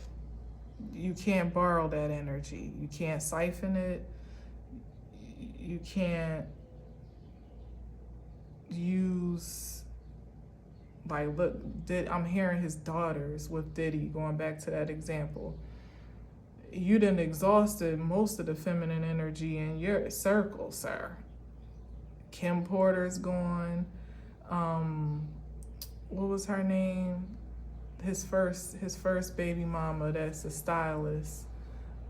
you can't borrow that energy. You can't siphon it. You can't use, like, look, I'm hearing his daughters with Diddy, going back to that example. You done exhausted most of the feminine energy in your circle, sir. Kim Porter's gone. What was her name? His first baby mama, that's a stylist.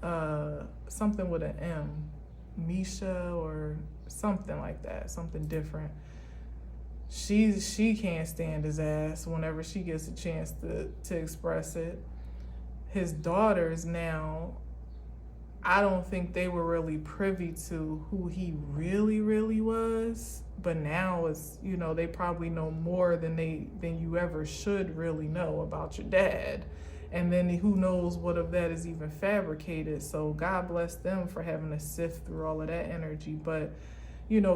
Something with an M. Misha or something like that, something different. She can't stand his ass whenever she gets a chance to express it. His daughters now, I don't think they were really privy to who he really, really was. But now it's, they probably know more than you ever should really know about your dad. And then who knows what of that is even fabricated. So God bless them for having to sift through all of that energy. But,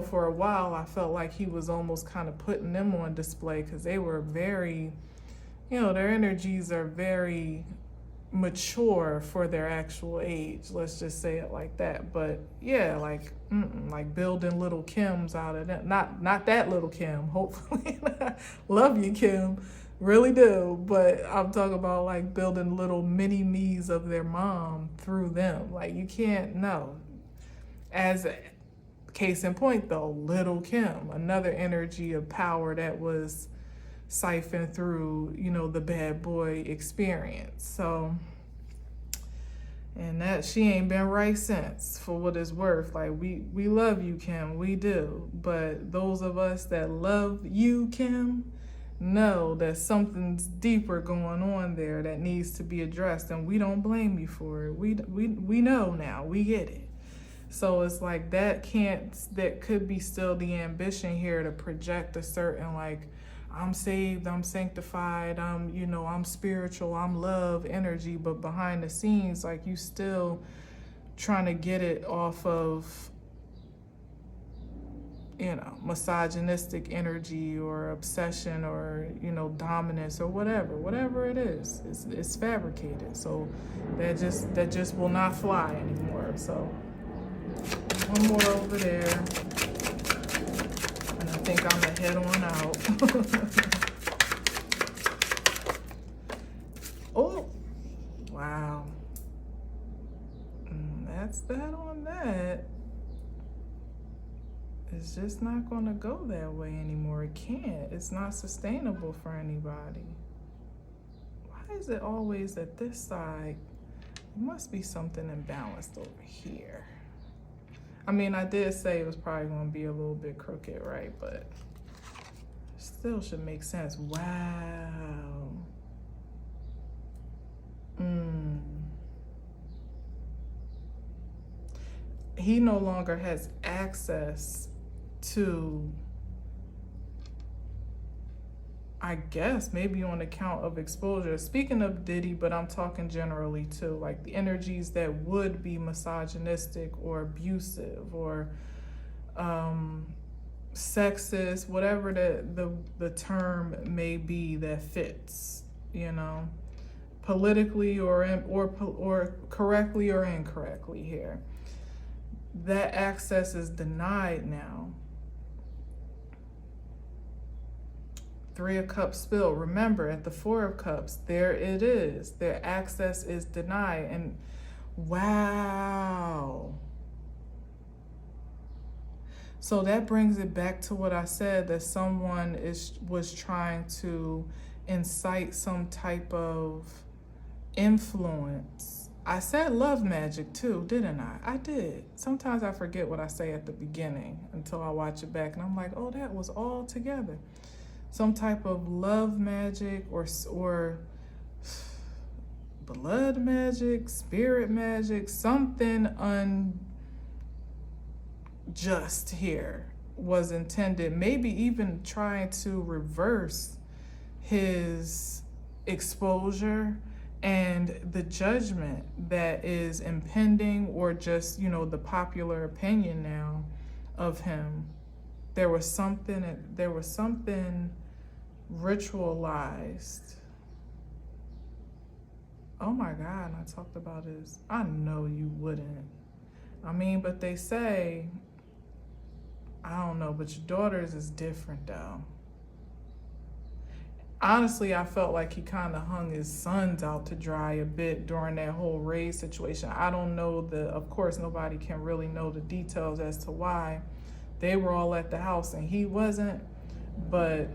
for a while, I felt like he was almost kind of putting them on display because they were very, their energies are very mature for their actual age. Let's just say it like that. But yeah, like building little Kims out of that. Not that little Kim, hopefully. Love you, Kim. Really do. But I'm talking about like building little mini me's of their mom through them. Like, you can't know. As case in point though, little Kim, another energy of power that was siphoned through, the bad boy experience. So, and that she ain't been right since, for what it's worth. Like, we love you, Kim, we do. But those of us that love you, Kim, know that something's deeper going on there that needs to be addressed, and we don't blame you for it. We know now, we get it. So it's like that could be still the ambition here to project a certain, like, I'm saved, I'm sanctified, I'm spiritual, I'm love energy, but behind the scenes, like, you still trying to get it off of, misogynistic energy or obsession or, dominance or whatever it is. It's fabricated. So that just will not fly anymore. So one more over there. And I think I'm gonna head on out. Oh, wow. That's that on that. It's just not going to go that way anymore. It can't. It's not sustainable for anybody. Why is it always at this side? There must be something imbalanced over here. I mean, I did say it was probably going to be a little bit crooked, right? But it still should make sense. Wow. He no longer has access to, I guess, maybe on account of exposure. Speaking of Diddy, but I'm talking generally too, like the energies that would be misogynistic or abusive or sexist, whatever the term may be that fits, politically or correctly or incorrectly here. That access is denied now. 3 of Cups spill. Remember, at the 4 of Cups, there it is. Their access is denied. And wow. So that brings it back to what I said, that someone was trying to incite some type of influence I said love magic too, didn't I? I did. Sometimes I forget what I say at the beginning until I watch it back and I'm like, oh, that was all together. Some type of love magic or blood magic, spirit magic, something unjust here was intended, maybe even trying to reverse his exposure and the judgment that is impending, or just, the popular opinion now of him. There was something ritualized. Oh my God, and I talked about this. I know you wouldn't. I mean, but they say, I don't know, but your daughter's is different though. Honestly, I felt like he kind of hung his sons out to dry a bit during that whole raid situation. I don't know of course, nobody can really know the details as to why they were all at the house and he wasn't, but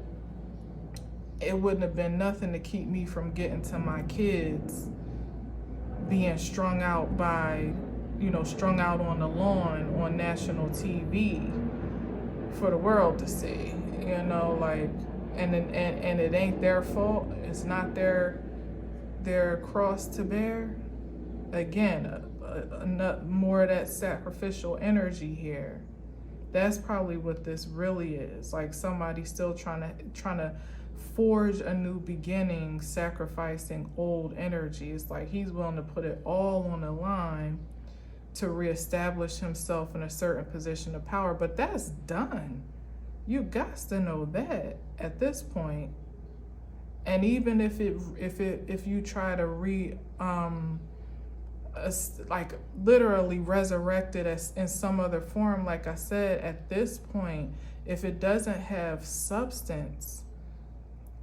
it wouldn't have been nothing to keep me from getting to my kids being strung out strung out on the lawn on national TV for the world to see, and it ain't their fault. It's not their cross to bear. Again, more of that sacrificial energy here. That's probably what this really is. Like somebody still trying to forge a new beginning, sacrificing old energy. It's like he's willing to put it all on the line to reestablish himself in a certain position of power. But that's done. You got to know that at this point. And even if you try to literally resurrect it as in some other form, like I said, at this point, if it doesn't have substance,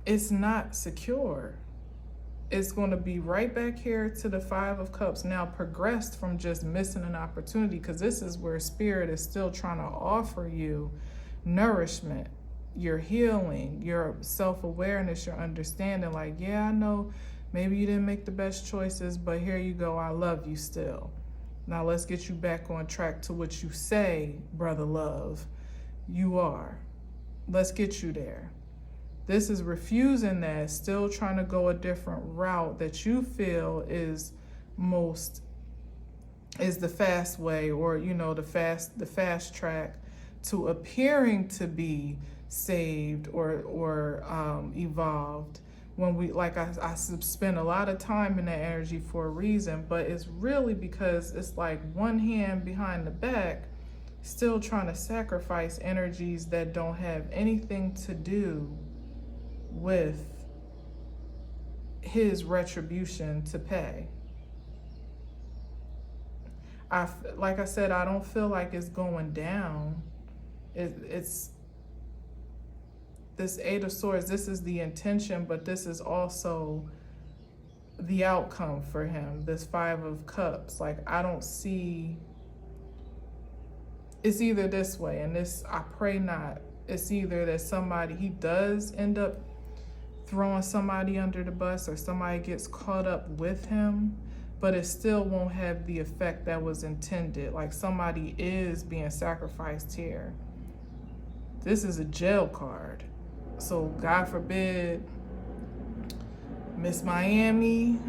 it's not secure. It's going to be right back here to the Five of Cups, now progressed from just missing an opportunity, because this is where Spirit is still trying to offer you nourishment, your healing, your self-awareness, your understanding. Like, yeah, I know maybe you didn't make the best choices, but here you go. I love you still. Now let's get you back on track to what you say, brother love, you are. Let's get you there. This is refusing that, still trying to go a different route that you feel is the fast way, or the fast track to appearing to be saved or evolved. When I spend a lot of time in that energy for a reason, but it's really because it's like one hand behind the back, still trying to sacrifice energies that don't have anything to do with his retribution to pay. Like I said, I don't feel like it's going down. It's this Eight of Swords. This is the intention, but this is also the outcome for him. This Five of Cups. Like, I don't see. It's either this way, and this, I pray not. It's either that he does end up throwing somebody under the bus, or somebody gets caught up with him, but it still won't have the effect that was intended. Like, somebody is being sacrificed here. This is a jail card. So God forbid, Miss Miami,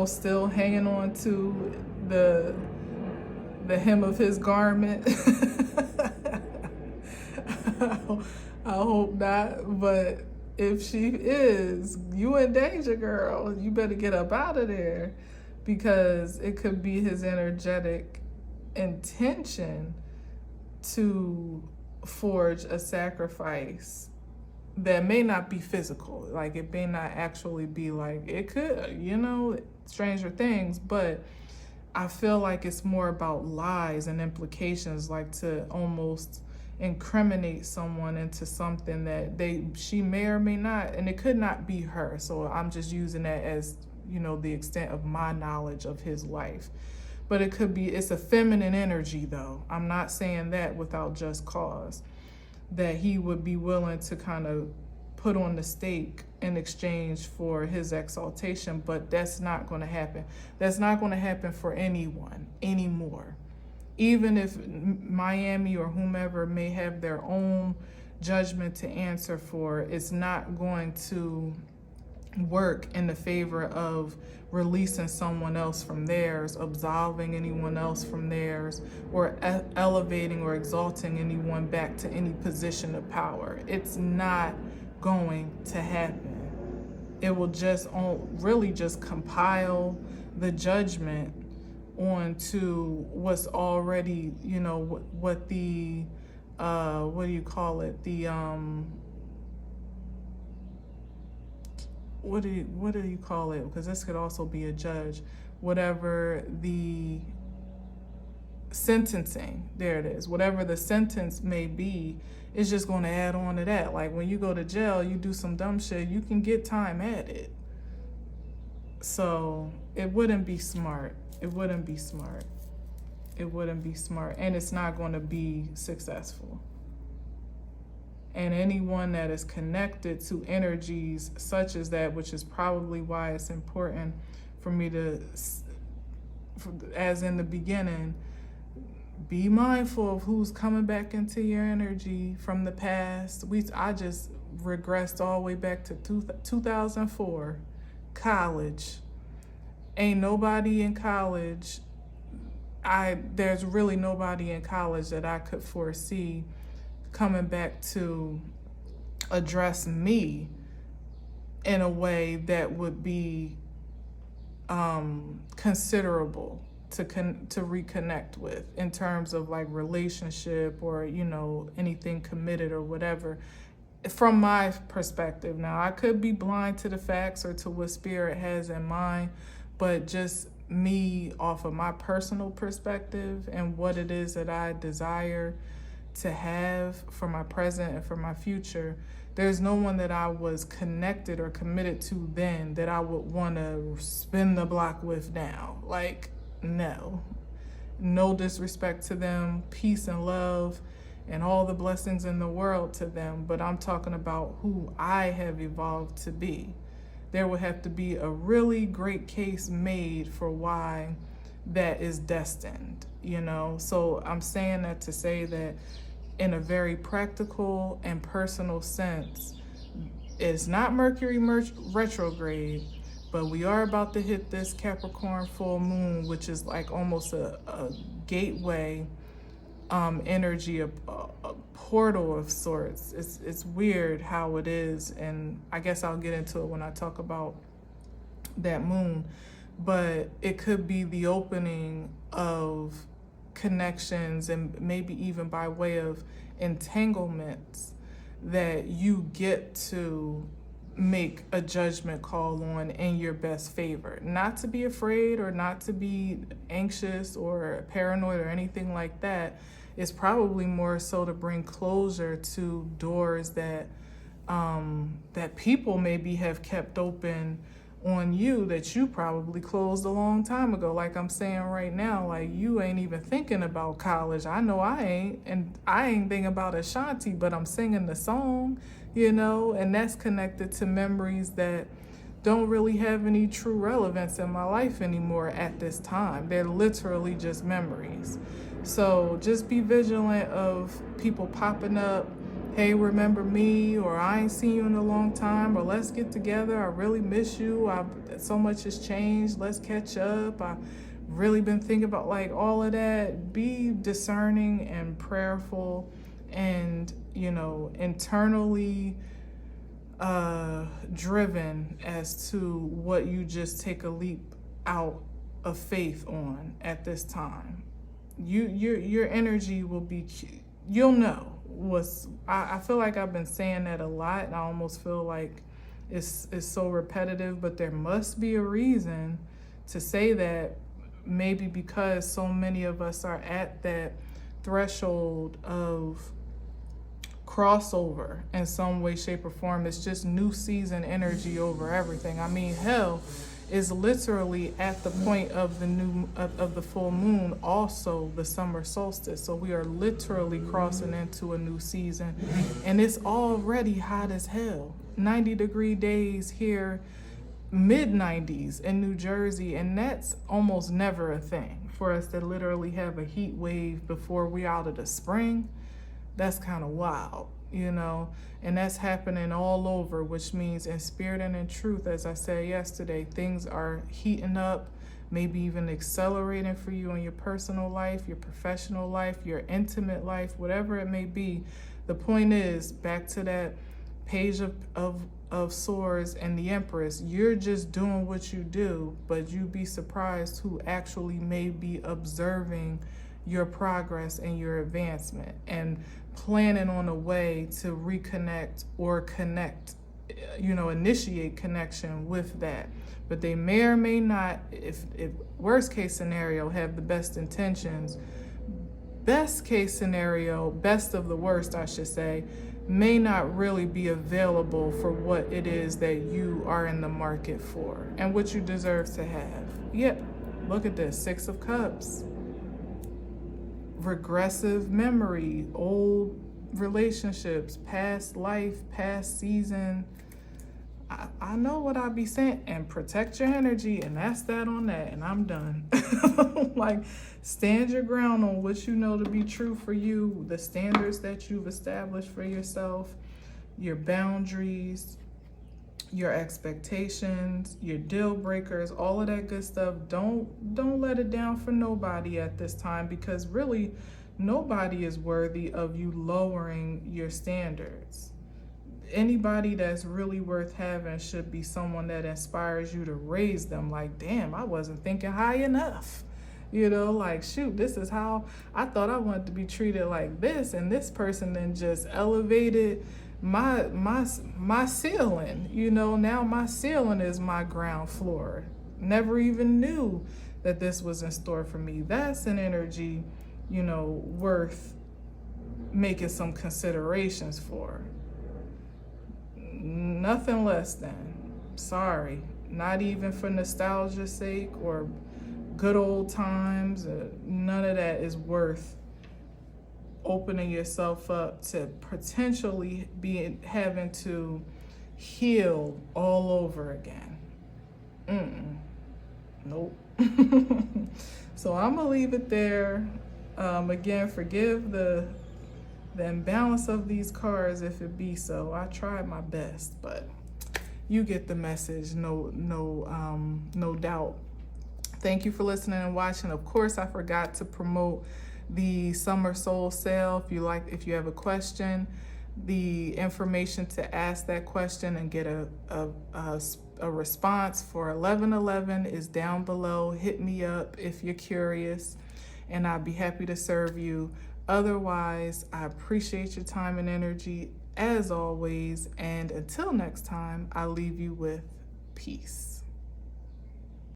still hanging on to the hem of his garment. I hope not, but if she is, you in danger, girl. You better get up out of there, because it could be his energetic intention to forge a sacrifice that may not be physical. Like, it may not actually be like, it could, stranger things, but I feel like it's more about lies and implications, like to almost incriminate someone into something that she may or may not, and it could not be her. So I'm just using that as, the extent of my knowledge of his life. But it could be, it's a feminine energy though. I'm not saying that without just cause, that he would be willing to kind of put on the stake in exchange for his exaltation, but that's not going to happen. That's not going to happen for anyone anymore. Even if Miami or whomever may have their own judgment to answer for, it's not going to work in the favor of releasing someone else from theirs, absolving anyone else from theirs, or elevating or exalting anyone back to any position of power. It's not going to happen. It will just really just compile the judgment onto what's already, what the what do you call it? The what do you call it? Because this could also be a judge. Whatever the sentencing, there it is. Whatever the sentence may be, it's just going to add on to that. Like when you go to jail, you do some dumb shit, you can get time at it. So it wouldn't be smart. It wouldn't be smart. It wouldn't be smart. And it's not going to be successful. And anyone that is connected to energies such as that, which is probably why it's important for me to, as in the beginning, be mindful of who's coming back into your energy from the past. I just regressed all the way back to 2004, college. Ain't nobody in college. There's really nobody in college that I could foresee coming back to address me in a way that would be considerable to reconnect with in terms of like relationship or anything committed or whatever. From my perspective, now I could be blind to the facts or to what spirit has in mind, but just me off of my personal perspective and what it is that I desire to have for my present and for my future, there's no one that I was connected or committed to then that I would want to spin the block with now. Like, no disrespect to them, peace and love and all the blessings in the world to them, but I'm talking about who I have evolved to be. There would have to be a really great case made for why that is destined, So I'm saying that to say that in a very practical and personal sense, it's not Mercury retrograde, but we are about to hit this Capricorn full moon, which is like almost a gateway energy, a portal of sorts. It's weird how it is, and I guess I'll get into it when I talk about that moon, but it could be the opening of connections and maybe even by way of entanglements that you get to make a judgment call on in your best favor. Not to be afraid or not to be anxious or paranoid or anything like that. It's probably more so to bring closure to doors that that people maybe have kept open on you that you probably closed a long time ago. Like I'm saying right now, like you ain't even thinking about college. I know I ain't, and I ain't thinking about Ashanti, but I'm singing the song, and that's connected to memories that don't really have any true relevance in my life anymore at this time. They're literally just memories. So just be vigilant of people popping up. Hey, remember me? Or I ain't seen you in a long time. Or let's get together. I really miss you. So much has changed. Let's catch up. I've really been thinking about like all of that. Be discerning and prayerful and, internally driven as to what you just take a leap out of faith on at this time. Your energy will be, you'll know. I feel like I've been saying that a lot, and I almost feel like it's so repetitive, but there must be a reason to say that, maybe because so many of us are at that threshold of crossover in some way, shape, or form. It's just new season energy over everything. I mean, hell is literally at the point of the full moon, also the summer solstice. So we are literally crossing into a new season, and it's already hot as hell. 90-degree days here, mid-90s in New Jersey, and that's almost never a thing. For us to literally have a heat wave before we out of the spring, that's kind of wild, you know? And that's happening all over, which means in spirit and in truth, as I said yesterday, things are heating up, maybe even accelerating for you in your personal life, your professional life, your intimate life, whatever it may be. The point is, back to that page of swords and the Empress, you're just doing what you do, but you'd be surprised who actually may be observing your progress and your advancement and planning on a way to reconnect or connect, you know, initiate connection with that. But they may or may not, if worst case scenario, have the best intentions. Best case scenario, best of the worst, I should say, may not really be available for what it is that you are in the market for and what you deserve to have. Yep, look at this, 6 of Cups. Regressive memory, old relationships, past life, past season. I know what I be saying, and protect your energy, and that's that on that, and I'm done. Like, stand your ground on what you know to be true for you, the standards that you've established for yourself, your boundaries, your expectations, your deal breakers, all of that good stuff. Don't let it down for nobody at this time, because really nobody is worthy of you lowering your standards. Anybody that's really worth having should be someone that inspires you to raise them. Like, damn, I wasn't thinking high enough. You know, like, shoot, this is how I thought I wanted to be treated, like this, and this person then just elevated my ceiling. You know, now my ceiling is my ground floor. Never even knew that this was in store for me. That's an energy, you know, worth making some considerations for. Nothing less than. Sorry, not even for nostalgia's sake or good old times. None of that is worth opening yourself up to potentially having to heal all over again. Nope. So I'm gonna leave it there. Again, forgive the imbalance of these cards if it be so. I tried my best, but you get the message, no doubt. Thank you for listening and watching. Of course, I forgot to promote the Summer Soul Sale. If you have a question, the information to ask that question and get a response for 11/11 is down below. Hit me up if you're curious, and I'd be happy to serve you. Otherwise, I appreciate your time and energy as always. And until next time, I leave you with peace.